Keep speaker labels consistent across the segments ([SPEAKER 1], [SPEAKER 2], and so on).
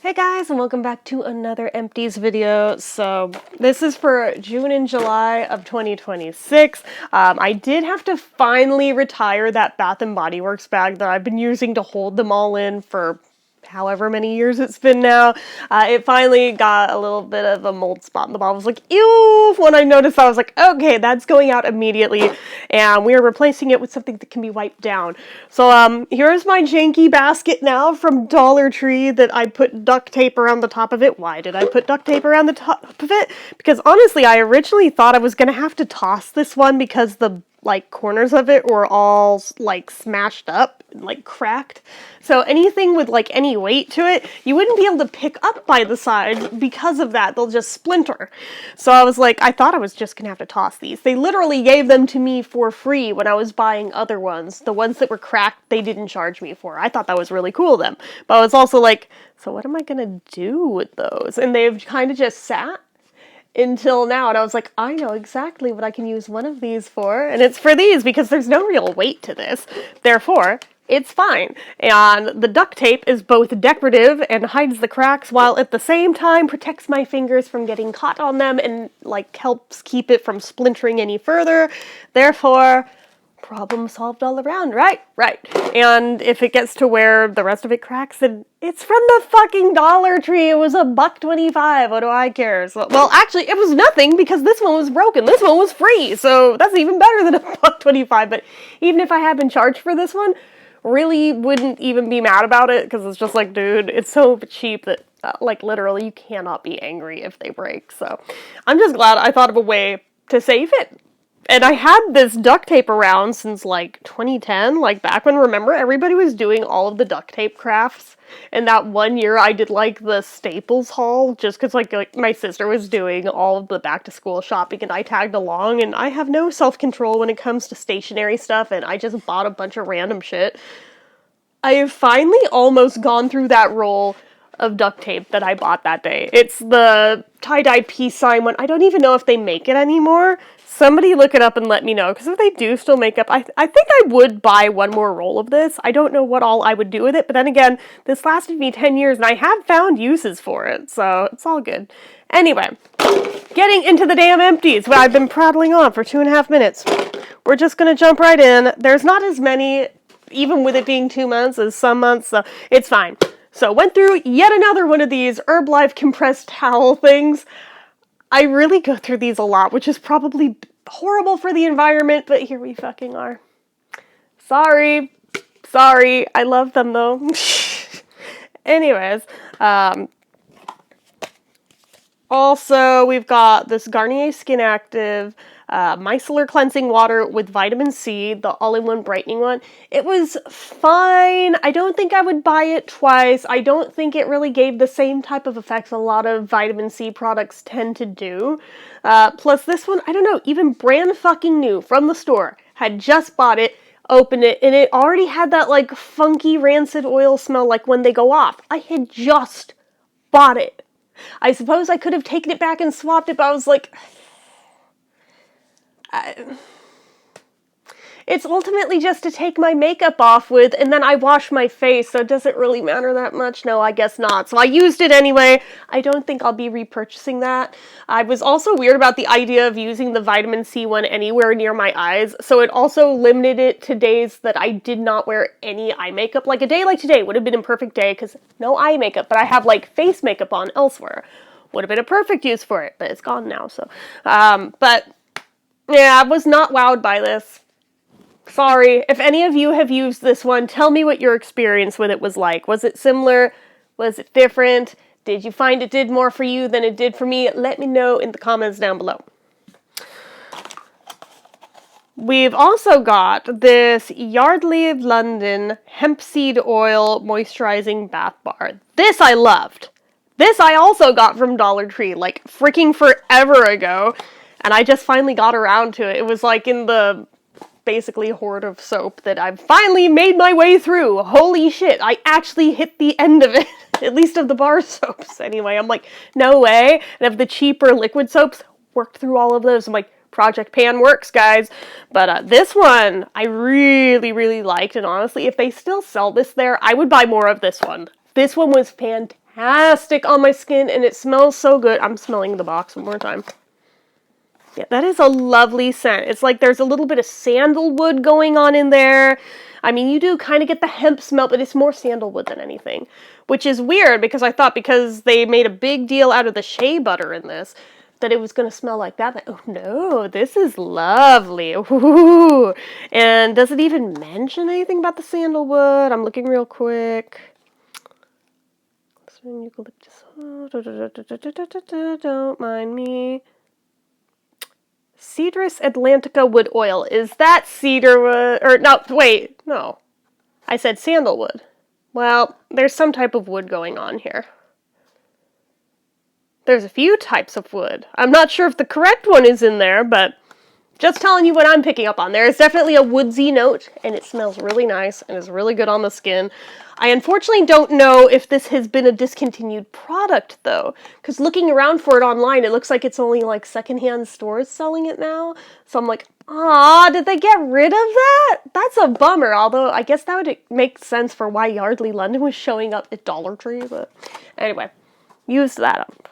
[SPEAKER 1] Hey guys, and welcome back to another Empties video. So this is for June and July of 2026. I did have to finally retire that Bath & Body Works bag that I've been using to hold them all in for however many years it's been now. It finally got a little bit of a mold spot in the bottle. I was like, ew! When I noticed that, I was like, okay, that's going out immediately. And we are replacing it with something that can be wiped down. So here's my janky basket now from Dollar Tree that I put duct tape around the top of it. Why did I put duct tape around the top of it? Because honestly, I originally thought I was going to have to toss this one because the corners of it were all smashed up and cracked. So anything with any weight to it, you wouldn't be able to pick up by the side because of that. They'll just splinter. So I was like, I thought I was just gonna have to toss these. They literally gave them to me for free when I was buying other ones. The ones that were cracked, they didn't charge me for. I thought that was really cool of them. But I was also like, so what am I gonna do with those? And they've kind of just sat until now, and I was like, I know exactly what I can use one of these for, and it's for these because there's no real weight to this. Therefore, it's fine. And the duct tape is both decorative and hides the cracks while at the same time protects my fingers from getting caught on them and helps keep it from splintering any further. Therefore, problem solved all around, right? Right. And if it gets to where the rest of it cracks, then it's from the fucking Dollar Tree. It was $1.25. What do I care? So, well, actually, it was nothing because this one was broken. This one was free, so that's even better than $1.25. But even if I had been charged for this one, really wouldn't even be mad about it because it's just like, dude, it's so cheap that literally you cannot be angry if they break. So I'm just glad I thought of a way to save it. And I had this duct tape around since 2010, back when, remember, everybody was doing all of the duct tape crafts. And that one year I did the Staples haul just because my sister was doing all of the back to school shopping and I tagged along, and I have no self-control when it comes to stationery stuff, and I just bought a bunch of random shit. I have finally almost gone through that roll of duct tape that I bought that day. It's the tie-dye peace sign one. I don't even know if they make it anymore. Somebody look it up and let me know, because if they do still make up, I think I would buy one more roll of this. I don't know what all I would do with it, but then again, this lasted me 10 years, and I have found uses for it, so it's all good. Anyway, getting into the damn empties, what I've been prattling on for 2.5 minutes. We're just going to jump right in. There's not as many, even with it being 2 months, as some months, so it's fine. So went through yet another one of these Herbalife compressed towel things. I really go through these a lot, which is probably horrible for the environment, but here we fucking are. Sorry. I love them though. Anyways, also we've got this Garnier Skin Active micellar cleansing water with vitamin C, the all-in-one brightening one. It was fine. I don't think I would buy it twice. I don't think it really gave the same type of effects a lot of vitamin C products tend to do. Plus this one, I don't know, even brand fucking new from the store. Had just bought it, opened it, and it already had that funky rancid oil smell when they go off. I had just bought it. I suppose I could have taken it back and swapped it, but I was like, it's ultimately just to take my makeup off with, and then I wash my face, so does it really matter that much? No, I guess not. So I used it anyway. I don't think I'll be repurchasing that. I was also weird about the idea of using the vitamin C one anywhere near my eyes, so it also limited it to days that I did not wear any eye makeup. A day like today would have been a perfect day, because no eye makeup, but I have face makeup on elsewhere. Would have been a perfect use for it, but it's gone now, so. But yeah, I was not wowed by this. Sorry. If any of you have used this one, tell me what your experience with it was like. Was it similar? Was it different? Did you find it did more for you than it did for me? Let me know in the comments down below. We've also got this Yardley London Hemp Seed Oil Moisturizing Bath Bar. This I loved. This I also got from Dollar Tree, freaking forever ago. And I just finally got around to it. It was in the basically hoard of soap that I've finally made my way through. Holy shit, I actually hit the end of it. At least of the bar soaps anyway. I'm like, no way. And of the cheaper liquid soaps, worked through all of those. I'm like, Project Pan works, guys. But this one, I really, really liked. And honestly, if they still sell this there, I would buy more of this one. This one was fantastic. fantastic on my skin, and it smells so good. I'm smelling the box one more time. Yeah, that is a lovely scent. It's like there's a little bit of sandalwood going on in there. I mean, you do kind of get the hemp smell, but it's more sandalwood than anything. Which is weird, because I thought because they made a big deal out of the shea butter in this, that it was going to smell like that. Oh no, this is lovely. Ooh. And does it even mention anything about the sandalwood? I'm looking real quick. Eucalyptus. Don't mind me. Cedrus atlantica wood oil. Is that cedar wood? Or, no, wait, no. I said sandalwood. Well, there's some type of wood going on here. There's a few types of wood. I'm not sure if the correct one is in there, but just telling you what I'm picking up on. There is definitely a woodsy note, and it smells really nice and is really good on the skin. I unfortunately don't know if this has been a discontinued product, though, because looking around for it online, it looks like it's only, like, secondhand stores selling it now. So I'm like, ah, did they get rid of that? That's a bummer, although I guess that would make sense for why Yardley London was showing up at Dollar Tree, but anyway, used that up.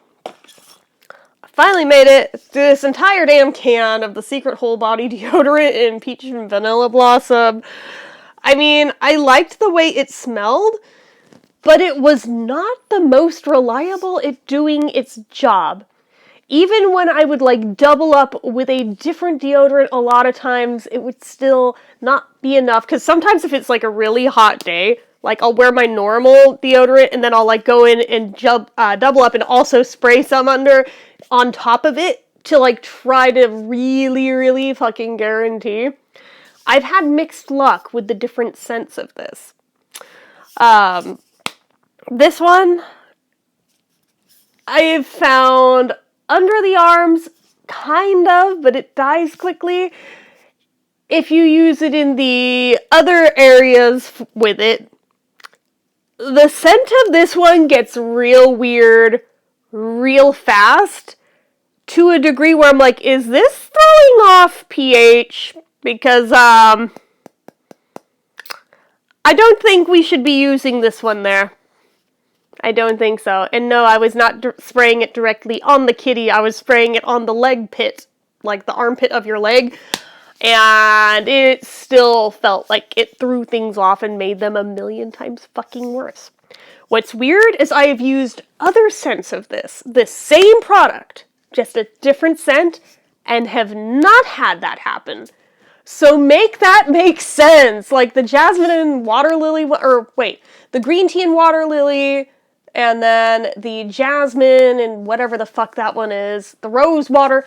[SPEAKER 1] Finally made it through this entire damn can of the Secret Whole Body deodorant in Peach and Vanilla Blossom. I mean, I liked the way it smelled, but it was not the most reliable at doing its job. Even when I would, like, double up with a different deodorant, a lot of times it would still not be enough. Because sometimes if it's, like, a really hot day, like, I'll wear my normal deodorant, and then I'll, like, go in and double up and also spray some on top of it to, like, try to really, really fucking guarantee. I've had mixed luck with the different scents of this. This one, I've found under the arms, kind of, but it dies quickly. If you use it in the other areas with it, the scent of this one gets real weird, real fast, to a degree where I'm like, is this throwing off pH? Because, I don't think we should be using this one there. I don't think so. And no, I was not spraying it directly on the kitty. I was spraying it on the leg pit, like the armpit of your leg. And it still felt like it threw things off and made them a million times fucking worse. What's weird is I have used other scents of this same product, just a different scent, and have not had that happen. So make that make sense. Like the jasmine and water lily, the green tea and water lily, and then the jasmine and whatever the fuck that one is, the rose water,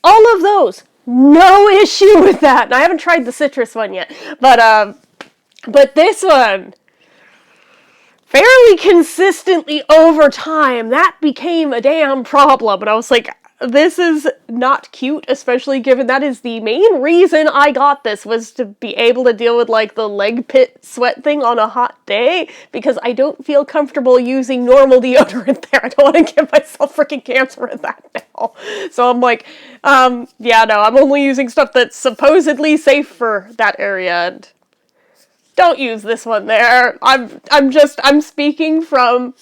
[SPEAKER 1] all of those, no issue with that. And I haven't tried the citrus one yet, but this one, fairly consistently over time, that became a damn problem. And I was like, this is not cute, especially given that is the main reason I got this, was to be able to deal with, like, the leg pit sweat thing on a hot day, because I don't feel comfortable using normal deodorant there. I don't want to give myself freaking cancer with that now. So I'm like, yeah, no, I'm only using stuff that's supposedly safe for that area, and don't use this one there. I'm speaking from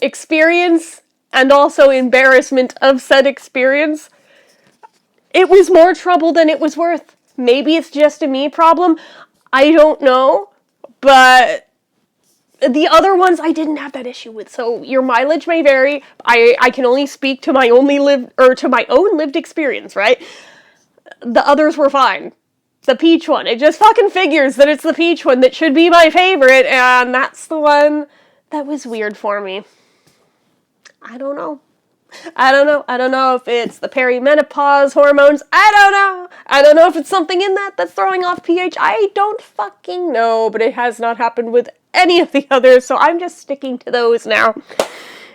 [SPEAKER 1] experience and also embarrassment of said experience. It was more trouble than it was worth. Maybe it's just a me problem. I don't know. But the other ones I didn't have that issue with. So your mileage may vary. I can only speak to my own lived experience, right? The others were fine. The peach one, it just fucking figures that it's the peach one that should be my favorite, and that's the one that was weird for me. I don't know. I don't know if it's the perimenopause hormones. I don't know if it's something in that's throwing off pH. I don't fucking know, but it has not happened with any of the others, so I'm just sticking to those now.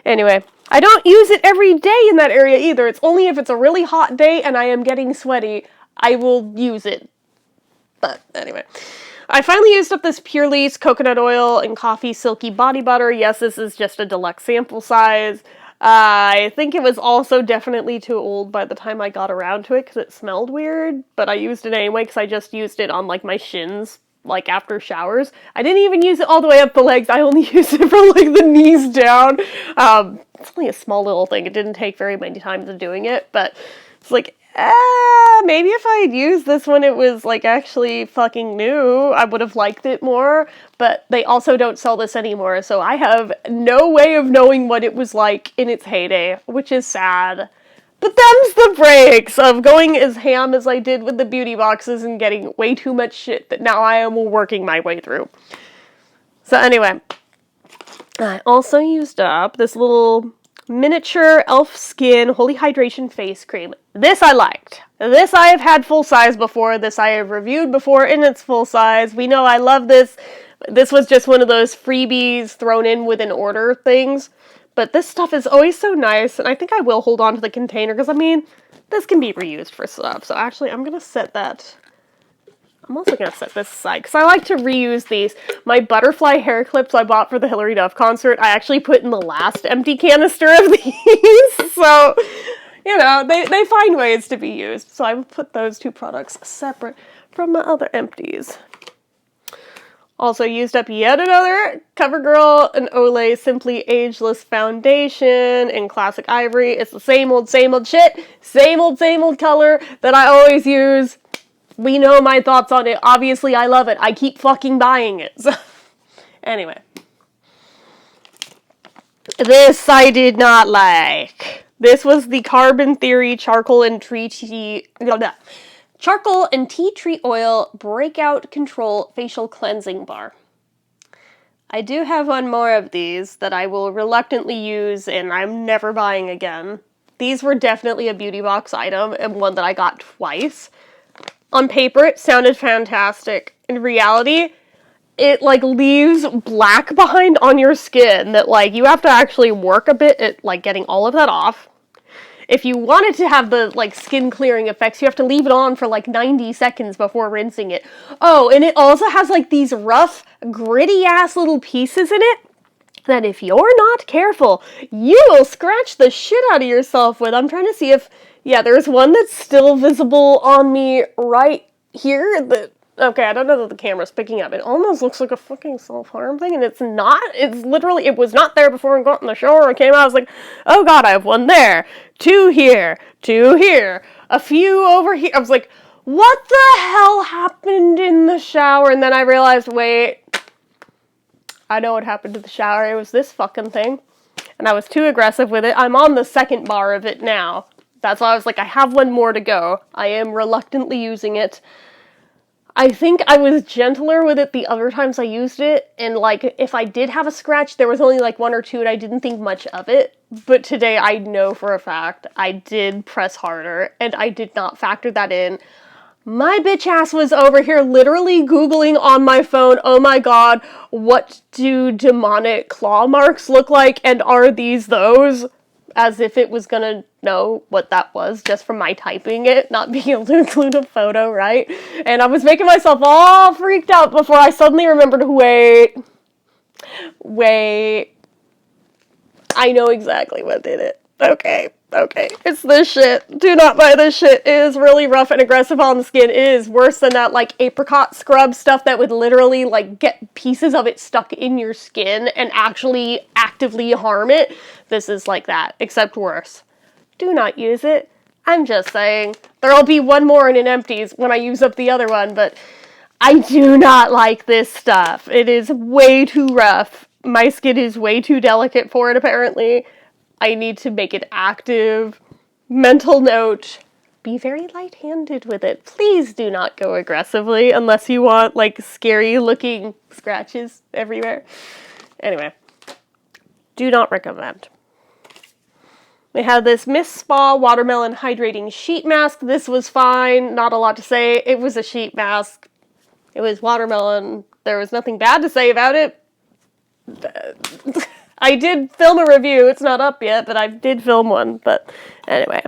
[SPEAKER 1] Anyway, I don't use it every day in that area either. It's only if it's a really hot day and I am getting sweaty, I will use it. But anyway, I finally used up this Pure Lease coconut oil and coffee silky body butter. Yes, this is just a deluxe sample size. I think it was also definitely too old by the time I got around to it because it smelled weird, but I used it anyway because I just used it on, like, my shins like after showers. I didn't even use it all the way up the legs. I only used it for like the knees down. It's only a small little thing. It didn't take very many times of doing it, but it's like, maybe if I had used this when it was like actually fucking new, I would have liked it more. But they also don't sell this anymore, so I have no way of knowing what it was like in its heyday, which is sad. But them's the breaks of going as ham as I did with the beauty boxes and getting way too much shit that now I am working my way through. So anyway, I also used up this little miniature elf skin holy hydration face cream. This I liked. This I have had full size before. This I have reviewed before in its full size. We know I love this. This was just one of those freebies thrown in with an order things. But this stuff is always so nice, and I think I will hold on to the container, because, I mean, this can be reused for stuff. So actually, I'm going to set that... I'm also going to set this aside, because I like to reuse these. My butterfly hair clips I bought for the Hilary Duff concert, I actually put in the last empty canister of these. So, you know, they find ways to be used. So I will put those two products separate from my other empties. Also used up yet another CoverGirl and Olay Simply Ageless Foundation in Classic Ivory. It's the same old shit, same old color that I always use. We know my thoughts on it. Obviously, I love it. I keep fucking buying it. So, anyway. This I did not like. This was the Carbon Theory Charcoal and Charcoal and Tea Tree Oil Breakout Control Facial Cleansing Bar. I do have one more of these that I will reluctantly use and I'm never buying again. These were definitely a beauty box item and one that I got twice. On paper, it sounded fantastic. In reality, it like leaves black behind on your skin that like you have to actually work a bit at like getting all of that off. If you wanted to have the, like, skin clearing effects, you have to leave it on for, like, 90 seconds before rinsing it. Oh, and it also has, like, these rough, gritty-ass little pieces in it that if you're not careful, you will scratch the shit out of yourself with. I'm trying to see if... Yeah, there's one that's still visible on me right here that... Okay, I don't know that the camera's picking up. It almost looks like a fucking self-harm thing, and it's not. It's literally, it was not there before I got in the shower. I came out, I was like, oh god, I have one there. 2 here. 2 here. A few over here. I was like, what the hell happened in the shower? And then I realized, wait, I know what happened to the shower. It was this fucking thing. And I was too aggressive with it. I'm on the second bar of it now. That's why I was like, I have one more to go. I am reluctantly using it. I think I was gentler with it the other times I used it, and, like, if I did have a scratch, there was only, like, 1 or 2, and I didn't think much of it. But today, I know for a fact, I did press harder, and I did not factor that in. My bitch ass was over here literally Googling on my phone, oh my god, what do demonic claw marks look like, and are these those? As if it was gonna know what that was just from my typing it, not being able to include a photo, right? And I was making myself all freaked out before I suddenly remembered, wait, I know exactly what did it. Okay, it's this shit. Do not buy this shit. It is really rough and aggressive on the skin. It is worse than that, like, apricot scrub stuff that would literally, like, get pieces of it stuck in your skin and actually actively harm it. This is like that, except worse. Do not use it. I'm just saying. There'll be one more in an empties when I use up the other one, but I do not like this stuff. It is way too rough. My skin is way too delicate for it, apparently. I need to make it active. Mental note, be very light-handed with it. Please do not go aggressively unless you want, like, scary-looking scratches everywhere. Anyway, do not recommend. We have this Miss Spa Watermelon Hydrating Sheet Mask. This was fine. Not a lot to say. It was a sheet mask. It was watermelon. There was nothing bad to say about it. I did film a review. It's not up yet, but I did film one. But anyway.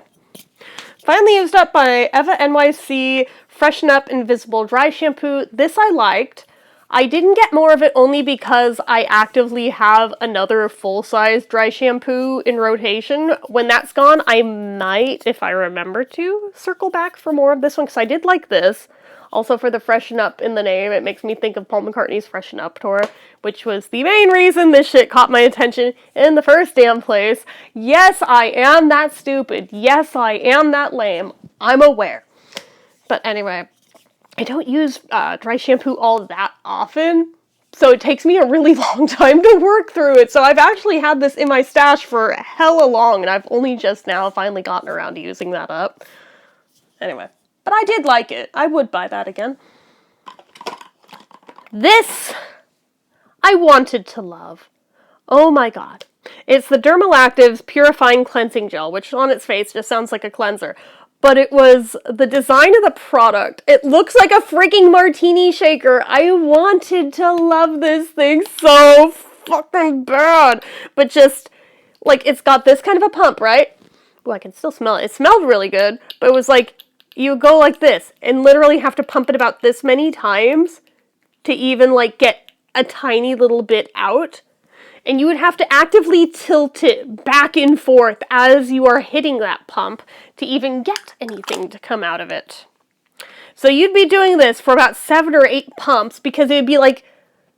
[SPEAKER 1] Finally used up by Eva NYC Freshen Up Invisible Dry Shampoo. This I liked. I didn't get more of it only because I actively have another full-size dry shampoo in rotation. When that's gone, I might, if I remember to, circle back for more of this one, because I did like this. Also for the Freshen Up in the name, it makes me think of Paul McCartney's Freshen Up tour, which was the main reason this shit caught my attention in the first damn place. Yes, I am that stupid. Yes, I am that lame. I'm aware. But anyway, I don't use dry shampoo all that often, so it takes me a really long time to work through it. So I've actually had this in my stash for hella long, and I've only just now finally gotten around to using that up. Anyway, but I did like it. I would buy that again. This I wanted to love. Oh my god. It's the Dermalactives Purifying Cleansing Gel, which on its face just sounds like a cleanser. But it was the design of the product. It looks like a freaking martini shaker. I wanted to love this thing so fucking bad. But just, like, it's got this kind of a pump, right? Well, I can still smell it. It smelled really good, but it was like, you go like this, and literally have to pump it about this many times to even, like, get a tiny little bit out. And you would have to actively tilt it back and forth as you are hitting that pump to even get anything to come out of it. So you'd be doing this for about 7 or 8 pumps, because it would be like,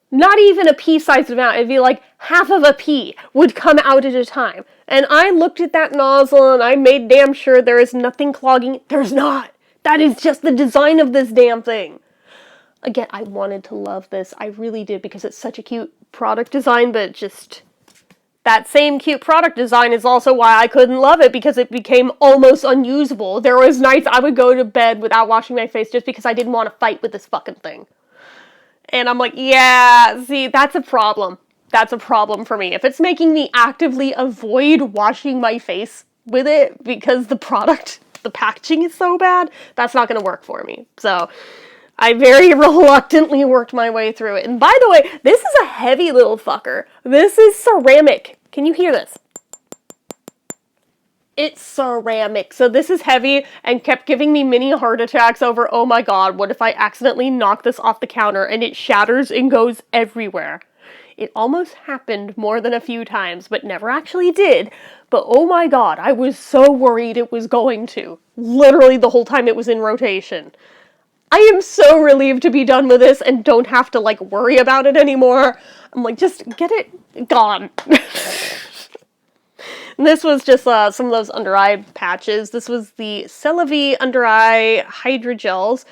[SPEAKER 1] not even a pea-sized amount, it'd be like half of a pea would come out at a time. And I looked at that nozzle and I made damn sure there is nothing clogging. There's not. That is just the design of this damn thing. Again, I wanted to love this. I really did, because it's such a cute product design, but just that same cute product design is also why I couldn't love it, because it became almost unusable. There was nights I would go to bed without washing my face just because I didn't want to fight with this fucking thing. And I'm like, yeah, see, that's a problem. That's a problem for me. If it's making me actively avoid washing my face with it because the product, the packaging is so bad, that's not going to work for me. So I very reluctantly worked my way through it. And by the way, this is a heavy little fucker. This is ceramic. Can you hear this? It's ceramic. So this is heavy and kept giving me mini heart attacks over, oh my god, what if I accidentally knock this off the counter and it shatters and goes everywhere? It almost happened more than a few times, but never actually did. But oh my god, I was so worried it was going to. Literally the whole time it was in rotation. I am so relieved to be done with this and don't have to, like, worry about it anymore. I'm like, just get it gone. And this was just some of those under-eye patches. This was the Celavi under-eye hydrogels.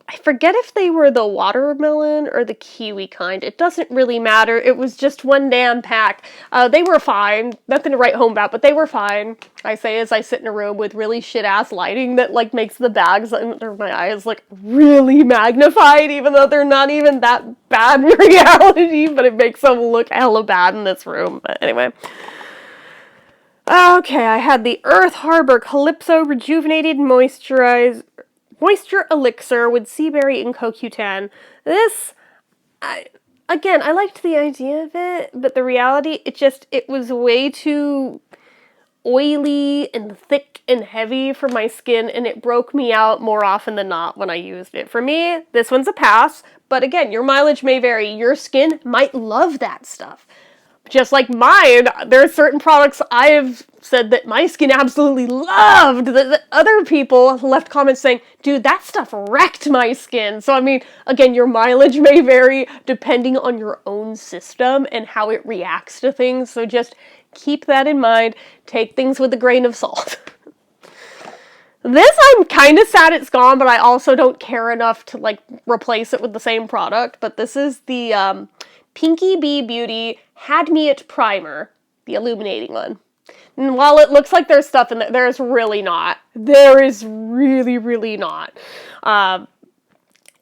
[SPEAKER 1] I forget if they were the watermelon or the kiwi kind. It doesn't really matter. It was just one damn pack. They were fine. Nothing to write home about, but they were fine. I say as I sit in a room with really shit-ass lighting that, like, makes the bags under my eyes look really magnified, even though they're not even that bad in reality, but it makes them look hella bad in this room. But anyway. Okay, I had the Earth Harbor Calypso Rejuvenated Moisture Elixir with sea berry and CoQ10. This, again, I liked the idea of it, but the reality, it was way too oily and thick and heavy for my skin, and it broke me out more often than not when I used it. For me, this one's a pass, but again, your mileage may vary. Your skin might love that stuff. Just like mine, there are certain products I have said that my skin absolutely loved, that other people left comments saying, dude, that stuff wrecked my skin. So, I mean, again, your mileage may vary depending on your own system and how it reacts to things. So just keep that in mind. Take things with a grain of salt. This, I'm kind of sad it's gone, but I also don't care enough to, like, replace it with the same product. But this is the Pinky Bee Beauty Had Me It Primer, the illuminating one. And while it looks like there's stuff in there, there's really not. There is really, really not.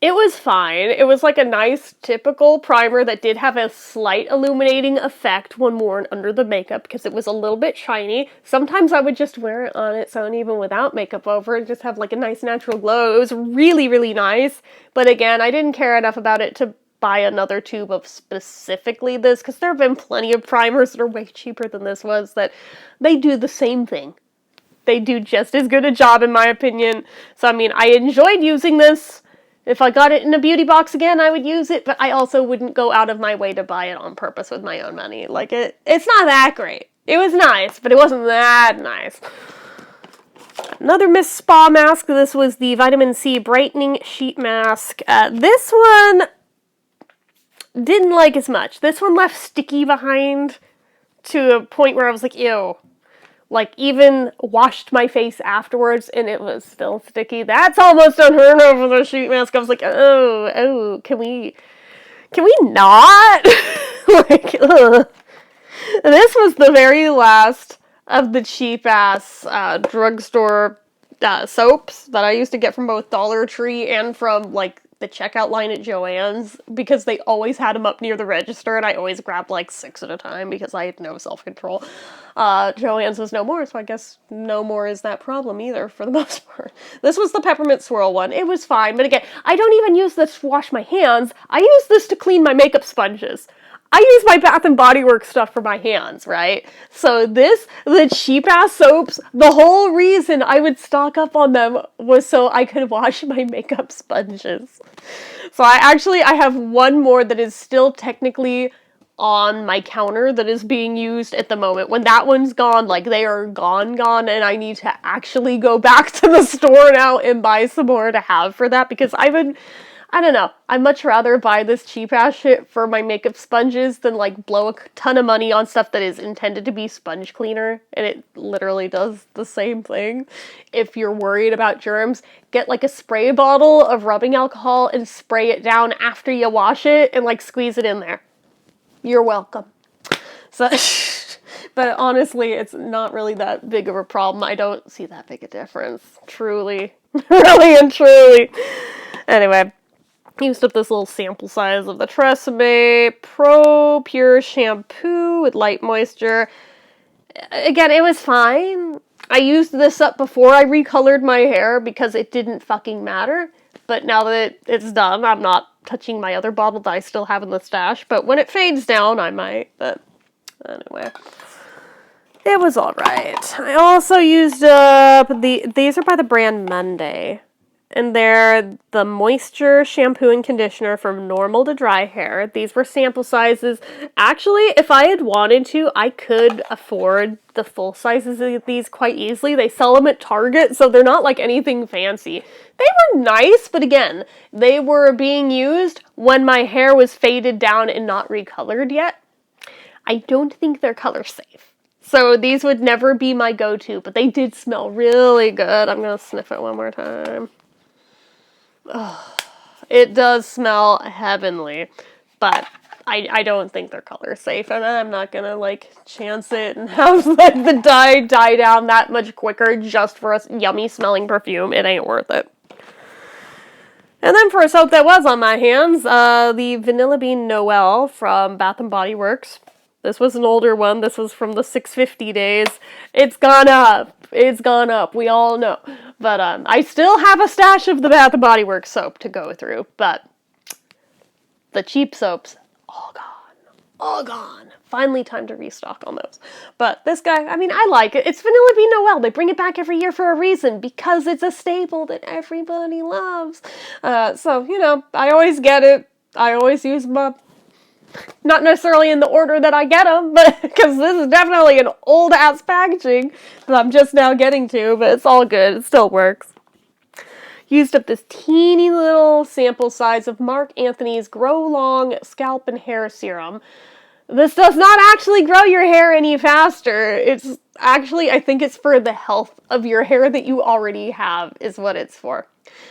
[SPEAKER 1] It was fine. It was like a nice, typical primer that did have a slight illuminating effect when worn under the makeup because it was a little bit shiny. Sometimes I would just wear it on its own even without makeup over and just have like a nice natural glow. It was really, really nice. But again, I didn't care enough about it to buy another tube of specifically this, because there have been plenty of primers that are way cheaper than this was that they do the same thing. They do just as good a job, in my opinion. So, I mean, I enjoyed using this. If I got it in a beauty box again, I would use it, but I also wouldn't go out of my way to buy it on purpose with my own money. Like, it's not that great. It was nice, but it wasn't that nice. Another Miss Spa mask. This was the Vitamin C Brightening Sheet Mask. This one didn't like as much. This one left sticky behind to a point where I was like, ew. Like, even washed my face afterwards, and it was still sticky. That's almost unheard of with a sheet mask. I was like, oh, can we not? Like, ugh. This was the very last of the cheap-ass drugstore soaps that I used to get from both Dollar Tree and from, like, the checkout line at Joann's, because they always had them up near the register, and I always grabbed, like, 6 at a time because I had no self-control. Joann's was no more, so I guess no more is that problem either, for the most part. This was the peppermint swirl one. It was fine, but again, I don't even use this to wash my hands. I use this to clean my makeup sponges. I use my Bath & Body Works stuff for my hands, right? So the cheap-ass soaps, the whole reason I would stock up on them was so I could wash my makeup sponges. So I have one more that is still technically on my counter that is being used at the moment. When that one's gone, like, they are gone, and I need to actually go back to the store now and buy some more to have for that, because I don't know, I'd much rather buy this cheap-ass shit for my makeup sponges than, like, blow a ton of money on stuff that is intended to be sponge cleaner, and it literally does the same thing. If you're worried about germs, get, like, a spray bottle of rubbing alcohol and spray it down after you wash it and, like, squeeze it in there. You're welcome. So, but honestly, it's not really that big of a problem. I don't see that big a difference. Truly. Really and truly. Anyway. Used up this little sample size of the Tresemme Pro Pure Shampoo with light moisture. Again, it was fine. I used this up before I recolored my hair because it didn't fucking matter. But now that it's done, I'm not touching my other bottle that I still have in the stash. But when it fades down, I might. But anyway, it was alright. I also used up these are by the brand Monday. And they're the Moisture Shampoo and Conditioner from normal to dry hair. These were sample sizes. Actually, if I had wanted to, I could afford the full sizes of these quite easily. They sell them at Target, so they're not like anything fancy. They were nice, but again, they were being used when my hair was faded down and not recolored yet. I don't think they're color safe. So these would never be my go-to, but they did smell really good. I'm going to sniff it one more time. Oh, it does smell heavenly, but I don't think they're color safe, and I'm not gonna, like, chance it and have, like, the dye die down that much quicker just for a yummy smelling perfume. It ain't worth it. And then for a soap that was on my hands, the Vanilla Bean Noel from Bath & Body Works. This was an older one. This was from the 650 days. It's gone up. It's gone up. We all know. But I still have a stash of the Bath & Body Works soap to go through. But the cheap soaps, all gone. All gone. Finally time to restock on those. But this guy, I mean, I like it. It's Vanilla Bean Noel. They bring it back every year for a reason. Because it's a staple that everybody loves. So, you know, I always get it. I always use my... Not necessarily in the order that I get them, but because this is definitely an old-ass packaging that I'm just now getting to, but it's all good. It still works. Used up this teeny little sample size of Marc Anthony's Grow Long Scalp and Hair Serum. This does not actually grow your hair any faster. It's actually, I think it's for the health of your hair that you already have is what it's for.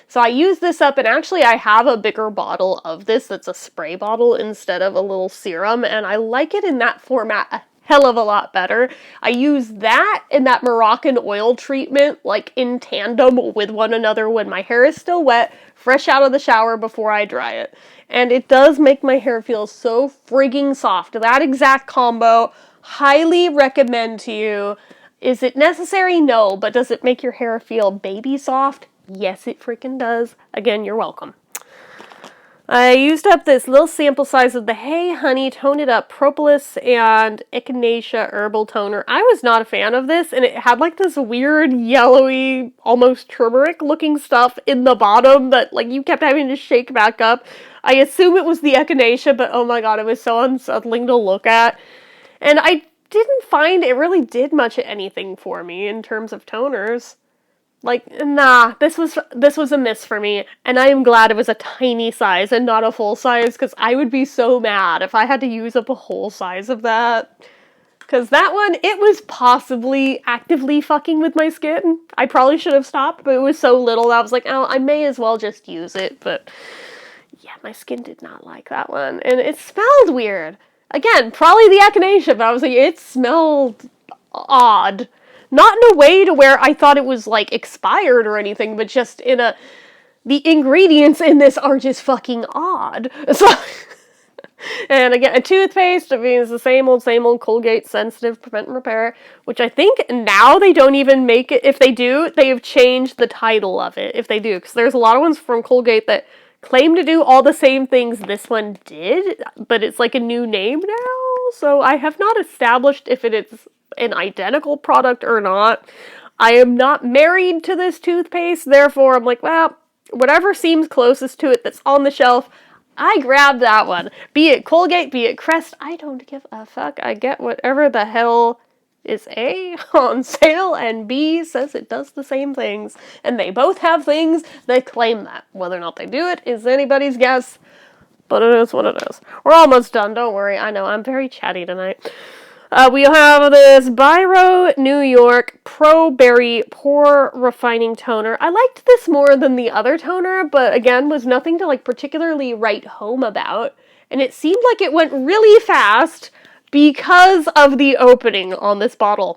[SPEAKER 1] So I used this up, and actually I have a bigger bottle of this that's a spray bottle instead of a little serum, and I like it in that format a hell of a lot better. I use that and that Moroccan oil treatment like in tandem with one another when my hair is still wet, fresh out of the shower before I dry it. And it does make my hair feel so frigging soft. That exact combo, highly recommend to you. Is it necessary? No, but does it make your hair feel baby soft? Yes, it freaking does. Again, you're welcome. I used up this little sample size of the Hey Honey Tone It Up Propolis and Echinacea Herbal Toner. I was not a fan of this, and it had like this weird yellowy, almost turmeric looking stuff in the bottom that like you kept having to shake back up. I assume it was the Echinacea, but oh my god, it was so unsettling to look at. And I didn't find it really did much of anything for me in terms of toners. Like, nah, this was a miss for me, and I am glad it was a tiny size and not a full size, because I would be so mad if I had to use up a whole size of that. Because that one, it was possibly actively fucking with my skin. I probably should have stopped, but it was so little that I was like, oh, I may as well just use it, but yeah, my skin did not like that one, and it smelled weird. Again, probably the echinacea, but I was like, it smelled odd. Not in a way to where I thought it was, like, expired or anything, but just in a... The ingredients in this are just fucking odd. So... And again, a toothpaste, I mean, it's the same old Colgate Sensitive Prevent and Repair, which I think now they don't even make it. If they do, they have changed the title of it, if they do, because there's a lot of ones from Colgate that claim to do all the same things this one did, but it's like a new name now, so I have not established if it is an identical product or not. I am not married to this toothpaste, therefore I'm like, well, whatever seems closest to it that's on the shelf, I grabbed that one. Be it Colgate, be it Crest, I don't give a fuck. I get whatever the hell is A, on sale, and B, says it does the same things. And they both have things that claim that. Whether or not they do it is anybody's guess, but it is what it is. We're almost done, don't worry. I know, I'm very chatty tonight. We have this Biro New York Pro Berry Pore Refining Toner. I liked this more than the other toner, but again, was nothing to like particularly write home about. And it seemed like it went really fast because of the opening on this bottle.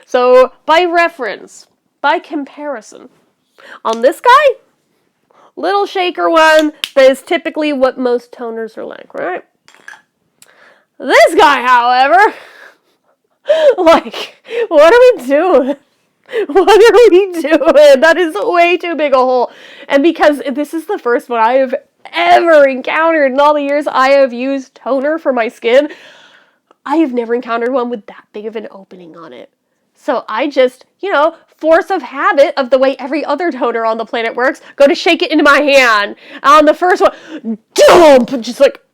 [SPEAKER 1] So, by reference, by comparison, on this guy, little shaker one, that is typically what most toners are like, right? This guy, however... Like, what are we doing? What are we doing? That is way too big a hole. And because this is the first one I have ever encountered in all the years I have used toner for my skin, I have never encountered one with that big of an opening on it. So I just, force of habit of the way every other toner on the planet works, go to shake it into my hand. And on the first one, dump! Just like...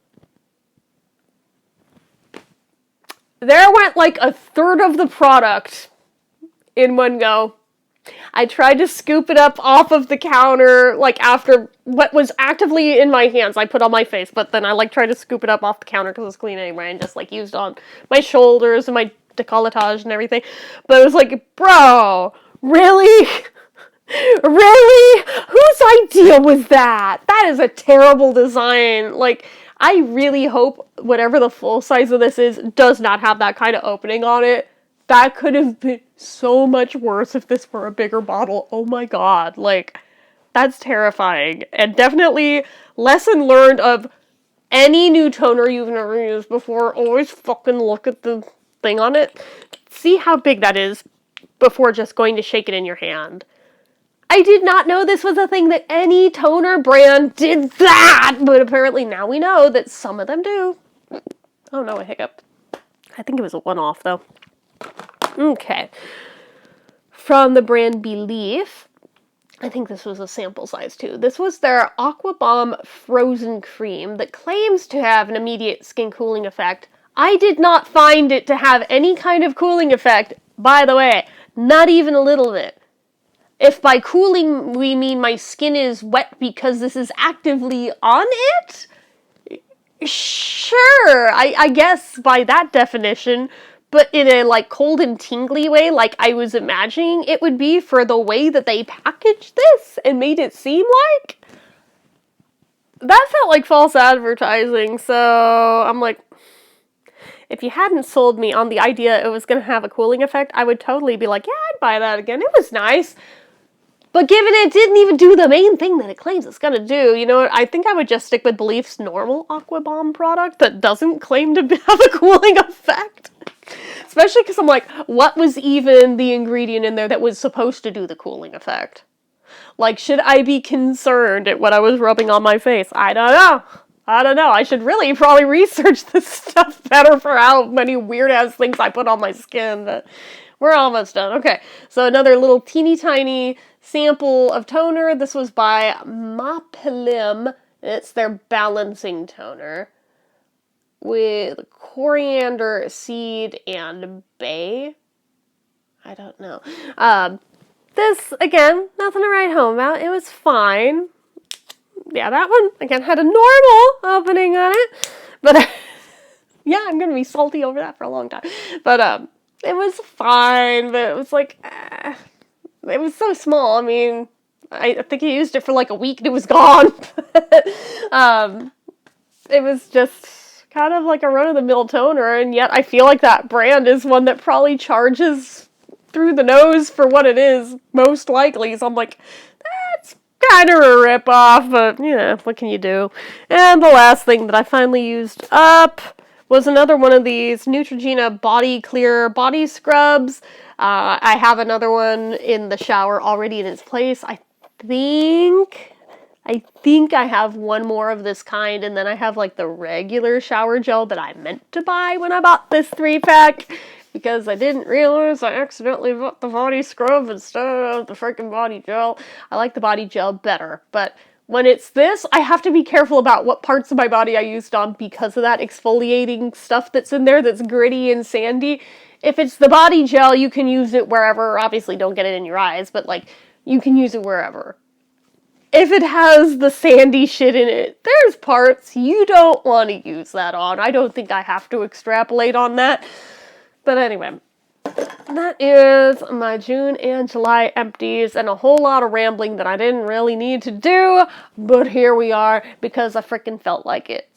[SPEAKER 1] There went like a third of the product in one go. I tried to scoop it up off of the counter, like after what was actively in my hands, I put on my face, but then I tried to scoop it up off the counter because it's clean anyway, and just used on my shoulders and my décolletage and everything. But it was like, bro, really? Really? Whose idea was that? That is a terrible design. I really hope whatever the full size of this is does not have that kind of opening on it. That could have been so much worse if this were a bigger bottle. Oh my god. That's terrifying. And definitely lesson learned of any new toner you've never used before. Always fucking look at the thing on it. See how big that is before just going to shake it in your hand. I did not know this was a thing that any toner brand did that, but apparently now we know that some of them do. Oh no, a hiccup. I think it was a one-off though. Okay. From the brand Belief, I think this was a sample size too. This was their Aqua Bomb Frozen Cream that claims to have an immediate skin cooling effect. I did not find it to have any kind of cooling effect, by the way, not even a little bit. If by cooling we mean my skin is wet because this is actively on it, sure, I guess by that definition, but in a cold and tingly way like I was imagining it would be for the way that they packaged this and made it seem like. That felt like false advertising, so I'm like, if you hadn't sold me on the idea it was going to have a cooling effect, I would totally be like, yeah, I'd buy that again, it was nice. But given it didn't even do the main thing that it claims it's gonna do, I think I would just stick with Belief's normal Aqua Bomb product that doesn't claim to have a cooling effect. Especially because I'm like, what was even the ingredient in there that was supposed to do the cooling effect? Should I be concerned at what I was rubbing on my face? I don't know. I should really probably research this stuff better for how many weird-ass things I put on my skin, but we're almost done. Okay, so another little teeny tiny sample of toner. This was by Mapilim. It's their balancing toner with coriander seed and bay. I don't know. this, again, nothing to write home about. It was fine. Yeah, that one, again, had a normal opening on it. But, yeah, I'm gonna be salty over that for a long time. But, it was fine, but it was like, it was so small. I mean, I think he used it for like a week and it was gone. It was just kind of like a run-of-the-mill toner, and yet I feel like that brand is one that probably charges through the nose for what it is, most likely. So I'm like, that's kind of a rip-off, but, you know, what can you do? And the last thing that I finally used up was another one of these Neutrogena Body Clear Body Scrubs. I have another one in the shower already in its place. I think I have one more of this kind, and then I have like the regular shower gel that I meant to buy when I bought this 3-pack, because I didn't realize I accidentally bought the body scrub instead of the freaking body gel. I like the body gel better, but when it's this, I have to be careful about what parts of my body I used on because of that exfoliating stuff that's in there that's gritty and sandy. If it's the body gel, you can use it wherever. Obviously, don't get it in your eyes, but like, you can use it wherever. If it has the sandy shit in it, there's parts you don't want to use that on. I don't think I have to extrapolate on that. But anyway, that is my June and July empties, and a whole lot of rambling that I didn't really need to do, but here we are because I freaking felt like it.